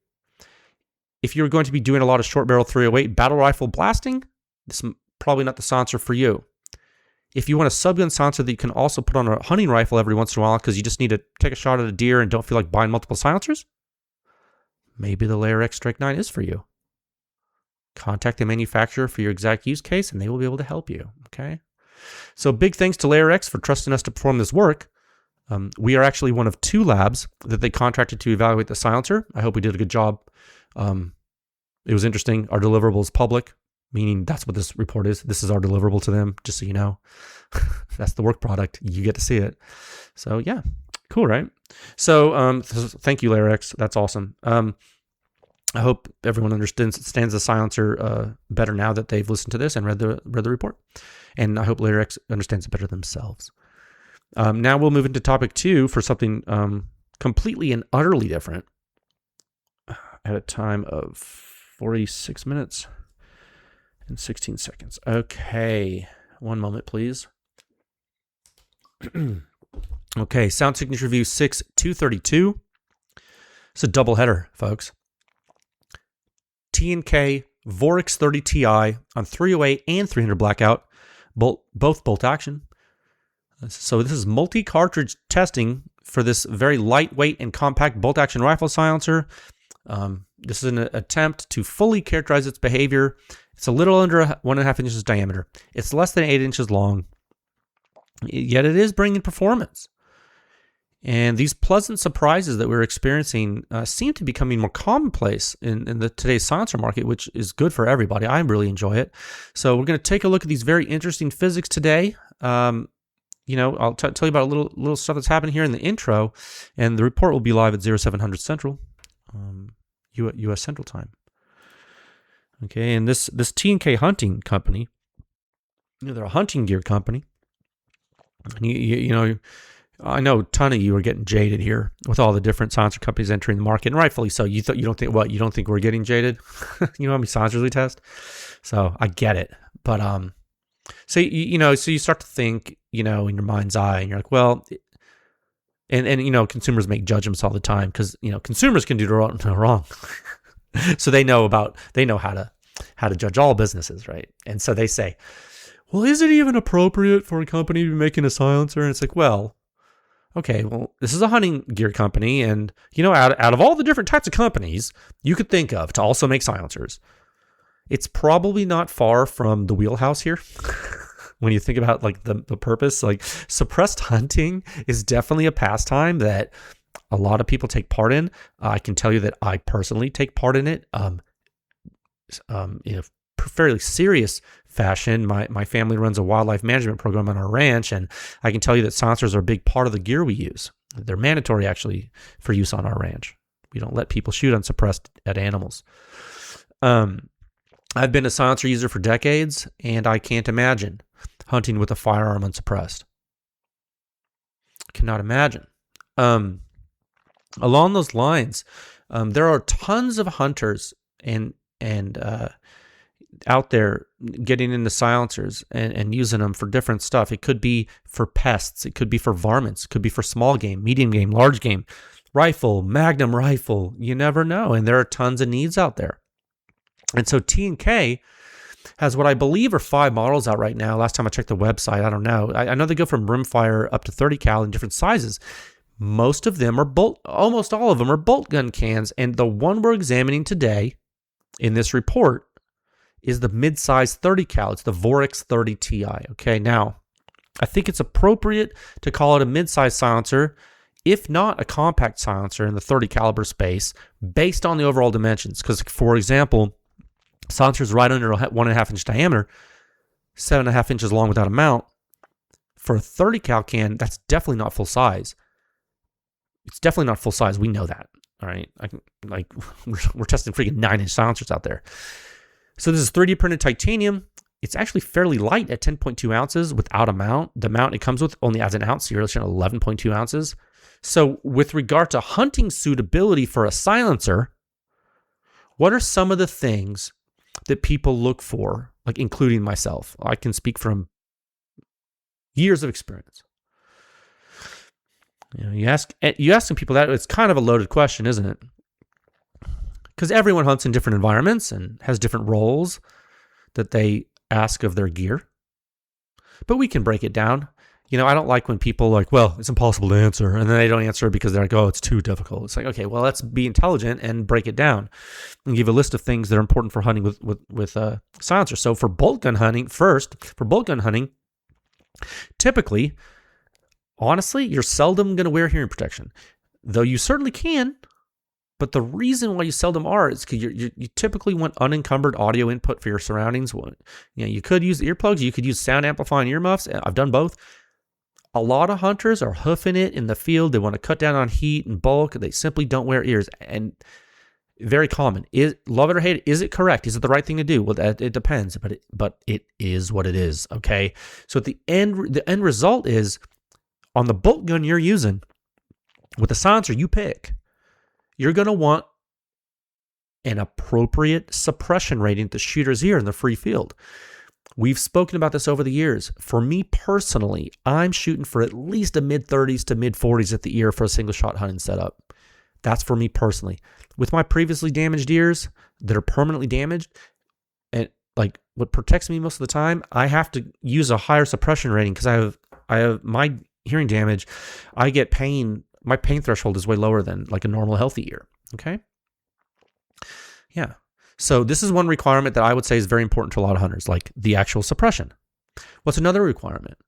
If you're going to be doing a lot of short barrel 308 battle rifle blasting, this is probably not the silencer for you. If you want a subgun silencer that you can also put on a hunting rifle every once in a while because you just need to take a shot at a deer and don't feel like buying multiple silencers, maybe the LayerX Strake 9 is for you. Contact the manufacturer for your exact use case and they will be able to help you, okay? So big thanks to LayerX for trusting us to perform this work. We are actually one of 2 labs that they contracted to evaluate the silencer. I hope we did a good job. It was interesting. Our deliverable is public, meaning that's what this report is. This is our deliverable to them, just so you know. That's the work product. You get to see it. So yeah, cool, right? So thank you, LayerX. That's awesome. I hope everyone understands the silencer better now that they've listened to this and read the report. And I hope LayerX understands it better themselves. Now we'll move into topic 2 for something completely and utterly different at a time of 46 minutes and 16 seconds. Okay, one moment, please. Okay, Sound Signature Review 6-232. It's a double header, folks. T&K Vorix 30 Ti on 308 and 300 blackout, both bolt action. So this is multi-cartridge testing for this very lightweight and compact bolt action rifle silencer. This is an attempt to fully characterize its behavior. It's a little under 1.5 inches diameter. It's less than 8 inches long, yet it is bringing performance. And these pleasant surprises that we're experiencing seem to be becoming more commonplace in today's silencer market, which is good for everybody. I really enjoy it. So we're going to take a look at these very interesting physics today. I'll tell you about a little stuff that's happening here in the intro, and the report will be live at 0700 Central, U.S. Central Time. Okay, and this T&K hunting company, they're a hunting gear company. And I know a ton of you are getting jaded here with all the different silencer companies entering the market, and rightfully so. You don't think we're getting jaded? You know how many silencers we test? So I get it, but so you start to think, in your mind's eye, and you're like, well, and consumers make judgments all the time because consumers can do no wrong, so they know how to judge all businesses, right? And so they say, well, is it even appropriate for a company to be making a silencer? And it's like, well, okay, well, this is a hunting gear company, and out of all the different types of companies you could think of to also make silencers, it's probably not far from the wheelhouse here. When you think about like the purpose, like suppressed hunting is definitely a pastime that a lot of people take part in. I can tell you that I personally take part in it in a fairly serious fashion. My family runs a wildlife management program on our ranch, and I can tell you that silencers are a big part of the gear we use. They're mandatory actually for use on our ranch. We don't let people shoot unsuppressed at animals. I've been a silencer user for decades, and I can't imagine hunting with a firearm unsuppressed. Cannot imagine. Along those lines, there are tons of hunters and out there getting into silencers and using them for different stuff. It could be for pests. It could be for varmints. It could be for small game, medium game, large game, rifle, magnum rifle. You never know. And there are tons of needs out there. And so T&K has what I believe are 5 models out right now. Last time I checked the website, I don't know. I know they go from rimfire up to 30 cal in different sizes. Most of them are almost all of them are bolt gun cans. And the one we're examining today in this report is the mid-size 30 cal. It's the Vorix 30 Ti. Okay, now I think it's appropriate to call it a mid-size silencer if not a compact silencer in the 30 caliber space based on the overall dimensions. Because, for example, silencers right under 1.5 inch diameter, 7.5 inches long without a mount, for a 30 cal can, that's definitely not full size. It's definitely not full size. We know that. All right. We're testing freaking 9-inch silencers out there. So this is 3D printed titanium. It's actually fairly light at 10.2 ounces without a mount. The mount it comes with only adds an ounce, so you're looking at 11.2 ounces. So with regard to hunting suitability for a silencer, what are some of the things that people look for, like including myself? I can speak from years of experience. You ask some people that, it's kind of a loaded question, isn't it? Because everyone hunts in different environments and has different roles that they ask of their gear. But we can break it down. I don't like when people are like, well, it's impossible to answer, and then they don't answer because they're like, oh, it's too difficult. It's like, okay, well, let's be intelligent and break it down and give a list of things that are important for hunting with silencers. So for bolt gun hunting, typically, honestly, you're seldom going to wear hearing protection, though you certainly can. But the reason why you seldom are is because you typically want unencumbered audio input for your surroundings. You could use earplugs, you could use sound amplifying earmuffs. I've done both. A lot of hunters are hoofing it in the field. They want to cut down on heat and bulk. They simply don't wear ears. And very common. Love it or hate it, is it correct? Is it the right thing to do? Well, it depends, but it is what it is, okay? So at the end result is, on the bolt gun you're using, with the silencer you pick, you're going to want an appropriate suppression rating at the shooter's ear in the free field. We've spoken about this over the years. For me personally, I'm shooting for at least a mid-30s to mid-40s at the ear for a single-shot hunting setup. That's for me personally. With my previously damaged ears that are permanently damaged, and like what protects me most of the time, I have to use a higher suppression rating because I have my hearing damage. I get pain. My pain threshold is way lower than like a normal healthy ear. Okay. Yeah. So this is one requirement that I would say is very important to a lot of hunters, like the actual suppression. What's another requirement?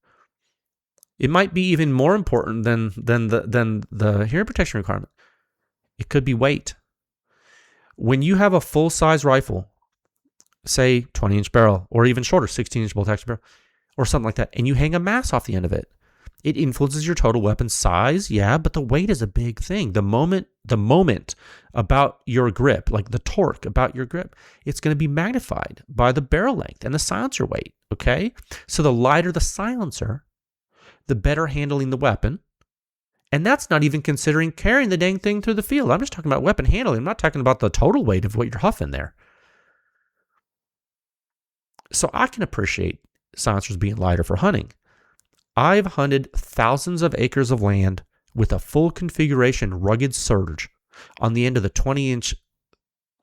It might be even more important than the hearing protection requirement. It could be weight. When you have a full-size rifle, say 20-inch barrel, or even shorter, 16-inch bolt-action barrel, or something like that, and you hang a mass off the end of it, it influences your total weapon size, yeah, but the weight is a big thing. The moment about your grip, like the torque about your grip, it's going to be magnified by the barrel length and the silencer weight, okay? So the lighter the silencer, the better handling the weapon. And that's not even considering carrying the dang thing through the field. I'm just talking about weapon handling. I'm not talking about the total weight of what you're huffing there. So I can appreciate silencers being lighter for hunting. I've hunted thousands of acres of land with a full configuration rugged surge on the end of the 20-inch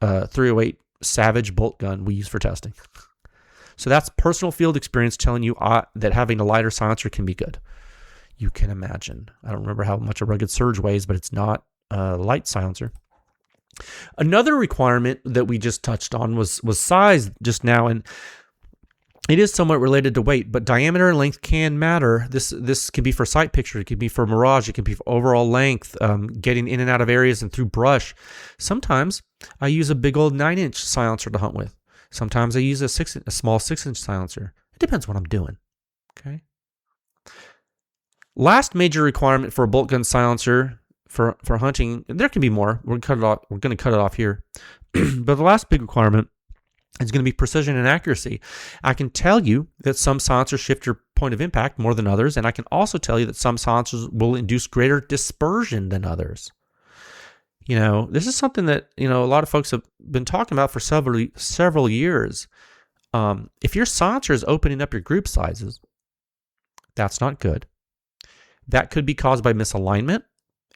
308 Savage bolt gun we use for testing. So that's personal field experience telling you that having a lighter silencer can be good. You can imagine. I don't remember how much a rugged surge weighs, but it's not a light silencer. Another requirement that we just touched on was size just now, and it is somewhat related to weight, but diameter and length can matter. This can be for sight picture, it can be for mirage, it can be for overall length, getting in and out of areas and through brush. Sometimes I use a big old 9-inch silencer to hunt with. Sometimes I use a small 6-inch silencer. It depends what I'm doing. Okay. Last major requirement for a bolt gun silencer for hunting, there can be more. We're going to cut it off here. But the last big requirement is going to be precision and accuracy. I can tell you that some silencers shift your point of impact more than others, and I can also tell you that some silencers will induce greater dispersion than others. This is something that, a lot of folks have been talking about for several years. If your silencer is opening up your group sizes, that's not good. That could be caused by misalignment.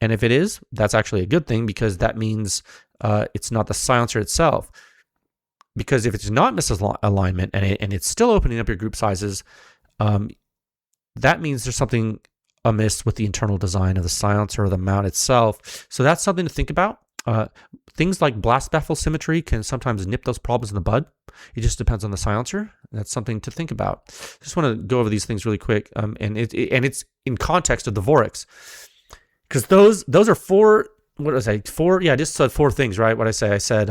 And if it is, that's actually a good thing because that means it's not the silencer itself. Because if it's not misalignment and it's still opening up your group sizes, that means there's something amiss with the internal design of the silencer or the mount itself. So that's something to think about. Things like blast baffle symmetry can sometimes nip those problems in the bud. It just depends on the silencer. That's something to think about. Just want to go over these things really quick, and it's in context of the Vorix. Because those are four. What was I? Four. Yeah, I just said four things, right? What I say? I said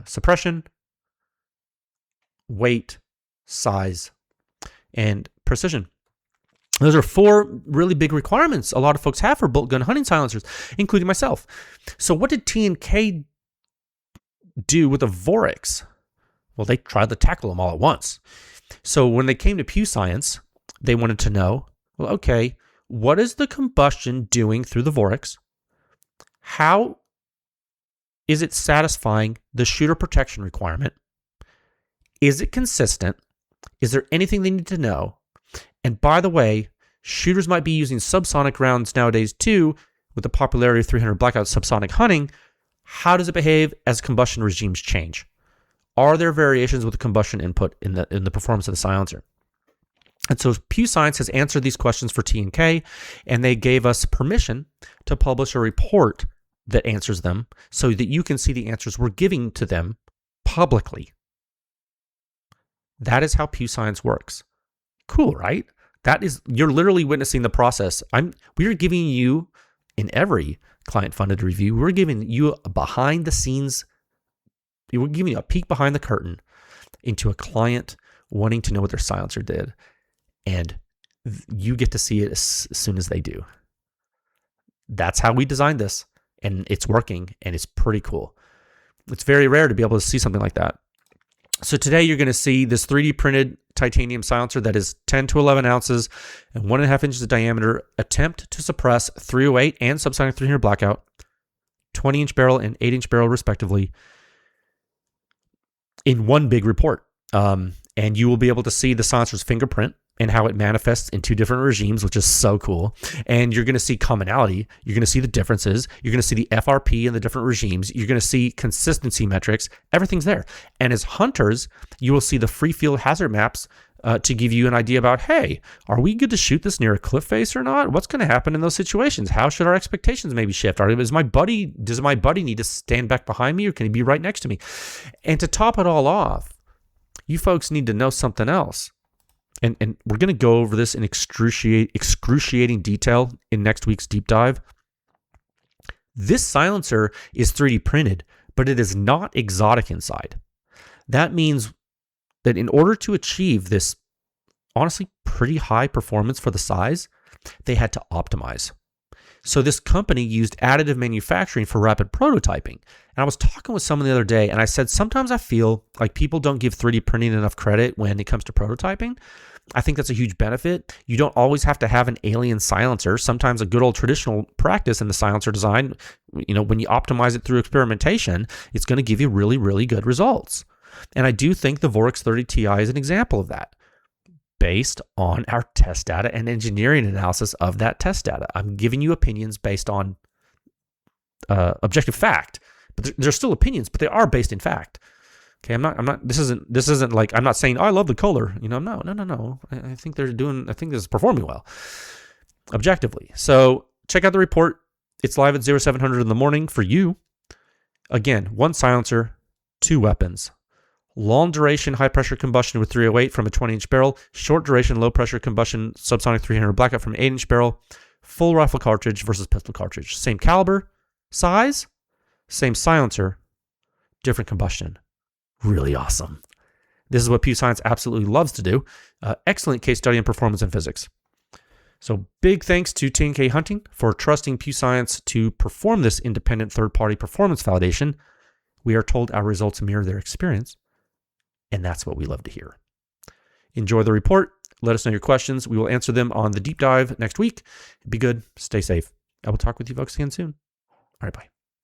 suppression, weight, size, and precision. Those are four really big requirements a lot of folks have for bolt gun hunting silencers, including myself. So what did T&K do with the Vorix? Well, they tried to tackle them all at once. So when they came to Pew Science, they wanted to know, well, okay, what is the combustion doing through the Vorix? How is it satisfying the shooter protection requirement? Is it consistent? Is there anything they need to know? And by the way, shooters might be using subsonic rounds nowadays too, with the popularity of 300 blackout subsonic hunting. How does it behave as combustion regimes change? Are there variations with the combustion input in the performance of the silencer? And so Pew Science has answered these questions for T&K, and they gave us permission to publish a report that answers them so that you can see the answers we're giving to them publicly. That is how Pew Science works. Cool, right? You're literally witnessing the process. We're giving you, in every client-funded review, we're giving you a behind the scenes, we're giving you a peek behind the curtain into a client wanting to know what their silencer did. And you get to see it as soon as they do. That's how we designed this. And it's working, and it's pretty cool. It's very rare to be able to see something like that. So today you're going to see this 3D printed titanium silencer that is 10 to 11 ounces and 1.5 inches of diameter attempt to suppress 308 and subsonic 300 blackout, 20-inch barrel and 8-inch barrel respectively, in one big report. And you will be able to see the silencer's fingerprint and how it manifests in two different regimes, which is so cool. And you're going to see commonality. You're going to see the differences. You're going to see the FRP in the different regimes. You're going to see consistency metrics. Everything's there. And as hunters, you will see the free field hazard maps to give you an idea about, hey, are we good to shoot this near a cliff face or not? What's going to happen in those situations? How should our expectations maybe shift? Does my buddy need to stand back behind me, or can he be right next to me? And to top it all off, you folks need to know something else. And we're going to go over this in excruciating detail in next week's deep dive. This silencer is 3D printed, but it is not exotic inside. That means that in order to achieve this honestly pretty high performance for the size, they had to optimize. So this company used additive manufacturing for rapid prototyping. And I was talking with someone the other day, and I said, sometimes I feel like people don't give 3D printing enough credit when it comes to prototyping. I think that's a huge benefit. You don't always have to have an alien silencer. Sometimes a good old traditional practice in the silencer design, when you optimize it through experimentation, it's going to give you really, really good results. And I do think the Vorix 30 Ti is an example of that, based on our test data and engineering analysis of that test data. I'm giving you opinions based on objective fact, but they're still opinions, but they are based in fact. Okay, this isn't like, I'm not saying, oh, I love the color. No. I think this is performing well, objectively. So check out the report. It's live at 0700 in the morning for you. Again, one silencer, two weapons. Long duration, high pressure combustion with 308 from a 20-inch barrel. Short duration, low pressure combustion, subsonic 300 blackout from an 8-inch barrel. Full rifle cartridge versus pistol cartridge. Same caliber, size, same silencer, different combustion. Really awesome. This is what Pew Science absolutely loves to do. Excellent case study in performance and physics. So big thanks to T&K Hunting for trusting Pew Science to perform this independent third-party performance validation. We are told our results mirror their experience, and that's what we love to hear. Enjoy the report. Let us know your questions. We will answer them on the deep dive next week. Be good. Stay safe. I will talk with you folks again soon. All right, bye.